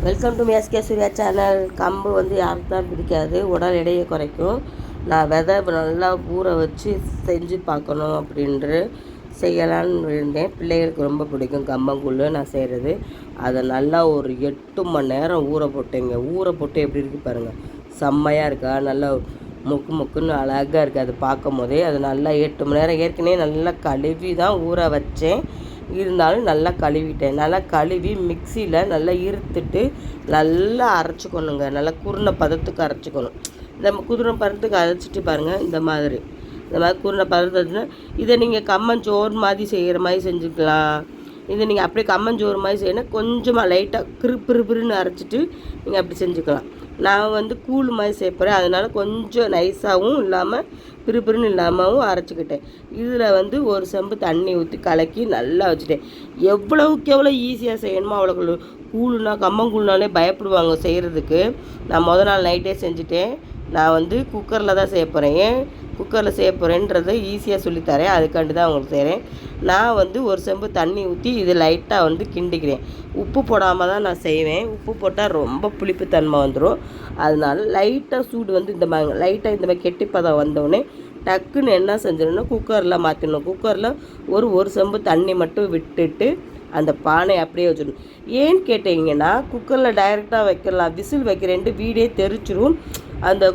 Welcome to SK Surya channel. கம்பு வந்து யாருக்கு தான் பிடிக்காது, உடல் எடையை குறைக்கும். நான் விதை நல்லா ஊற வச்சு செஞ்சு பார்க்கணும் அப்படின்ட்டு செய்யலான்னு இருந்தேன். பிள்ளைகளுக்கு ரொம்ப பிடிக்கும் கம்பங்கூழ் நான் செய்கிறது. அதை நல்லா ஒரு 8 மணி நேரம் ஊற போட்டேங்க. ஊற போட்டு எப்படி இருக்குது பாருங்கள், செம்மையாக இருக்கா, நல்லா முக்கு முக்குன்னு அழகாக இருக்குது. அது பார்க்கும் போதே அது நல்லா 8 மணி நேரம் ஏற்கனவே நல்லா கழுவி தான் ஊற வச்சேன். இருந்தாலும் நல்லா கழுவிட்டேன். நல்லா கழுவி மிக்சியில் நல்லா இருத்துட்டு நல்லா அரைச்சிக்கணுங்க. நல்லா குருணை பதத்துக்கு அரைச்சிக்கணும். இந்த குருணை பதத்துக்கு அரைச்சிட்டு பாருங்கள், இந்த மாதிரி குருணை பதத்துனா இதை நீங்கள் கம்மஞ்சோறு மாதிரி செய்கிற மாதிரி செஞ்சுக்கலாம். இதை நீங்கள் அப்படியே கம்மஞ்சோறு மாதிரி செய்யணும். கொஞ்சமாக லைட்டாக பிறுபிறுன்னு அரைச்சிட்டு நீங்கள் அப்படி செஞ்சுக்கலாம். நான் வந்து கூழ் மாதிரி சேர்ப்பேன், அதனால் கொஞ்சம் நைஸாகவும் இல்லாமல் பிறுபிறுன்னு இல்லாமவும் அரைச்சிக்கிட்டேன். இதில் வந்து ஒரு செம்பு தண்ணி ஊற்றி கலக்கி நல்லா வச்சுட்டேன். எவ்வளவுக்கு எவ்வளோ ஈஸியாக செய்யணுமோ அவ்வளோ. கூழ்னா கம்மங்கூழ்னாலே பயப்படுவாங்க செய்கிறதுக்கு. நான் முதல் நாள் நைட்டே செஞ்சுட்டேன். நான் வந்து குக்கரில் தான் செய்ய போகிறேன். ஏன் குக்கரில் செய்ய போகிறேன்றதை ஈஸியாக சொல்லித்தரேன், அதுக்காண்டி தான் அவங்களுக்கு செய்கிறேன். நான் வந்து ஒரு செம்பு தண்ணி ஊற்றி இது லைட்டாக வந்து கிண்டிக்கிறேன். உப்பு போடாமல் தான் நான் செய்வேன். உப்பு போட்டால் ரொம்ப புளிப்புத்தன்மை வந்துடும். அதனால லைட்டாக சூடு வந்து இந்த மாதிரி லைட்டாக இந்த மாதிரி கெட்டிப்பதம் வந்தோடனே டக்குன்னு என்ன செஞ்சிடணும்னா குக்கரில் மாற்றிடணும். குக்கரில் ஒரு செம்பு தண்ணி மட்டும் விட்டுட்டு அந்த பானை அப்படியே வச்சிடணும். ஏன்னு கேட்டிங்கன்னா குக்கரில் டைரெக்டாக வைக்கலாம், விசில் வைக்கிறேன்ட்டு வீடே தெரிச்சிரும். அந்த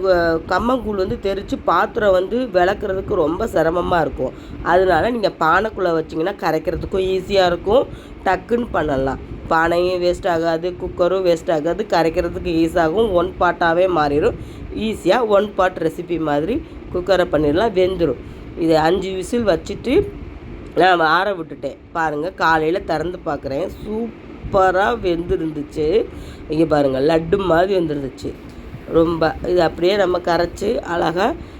கம்மங்கூழ் வந்து தெரித்து பாத்திரம் வந்து விளக்குறதுக்கு ரொம்ப சிரமமாக இருக்கும். அதனால நீங்கள் பானைக்குள்ளே வச்சிங்கன்னா கரைக்கிறதுக்கும் ஈஸியாக இருக்கும், டக்குன்னு பண்ணலாம். பானையும் வேஸ்ட் ஆகாது, குக்கரும் வேஸ்ட் ஆகாது, கரைக்கிறதுக்கு ஈஸியாகும். 1 பாட்டாகவே மாறிடும். ஈஸியாக 1 பாட் ரெசிபி மாதிரி குக்கரை பண்ணிடலாம், வெந்துடும். இதை 5 விசில் வச்சுட்டு நான் ஆற விட்டுட்டேன். பாருங்கள், காலையில் திறந்து பார்க்குறேன், சூப்பராக வெந்துருந்துச்சு. இங்கே பாருங்கள், லட்டு மாதிரி வந்துருந்துச்சு ரொம்ப. இது அப்படியே நம்ம கரைச்சி அழகாக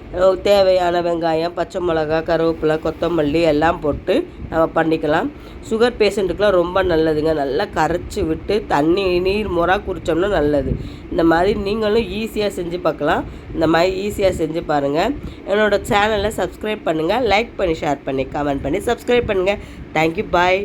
தேவையான வெங்காயம், பச்சை மிளகா, கருவேப்பிலை, கொத்தமல்லி எல்லாம் போட்டு நம்ம பண்ணிக்கலாம். சுகர் பேஷண்ட்டுக்கெலாம் ரொம்ப நல்லதுங்க. நல்லா கரைச்சி விட்டு நீர் முறா குடித்தோம்னா நல்லது. இந்த மாதிரி நீங்களும் ஈஸியாக செஞ்சு பார்க்கலாம். இந்த மாதிரி ஈஸியாக செஞ்சு பாருங்கள். என்னோடய சேனலை சப்ஸ்கிரைப் பண்ணுங்கள், லைக் பண்ணி, ஷேர் பண்ணி, கமெண்ட் பண்ணி சப்ஸ்கிரைப் பண்ணுங்கள். தேங்க்யூ, பாய்.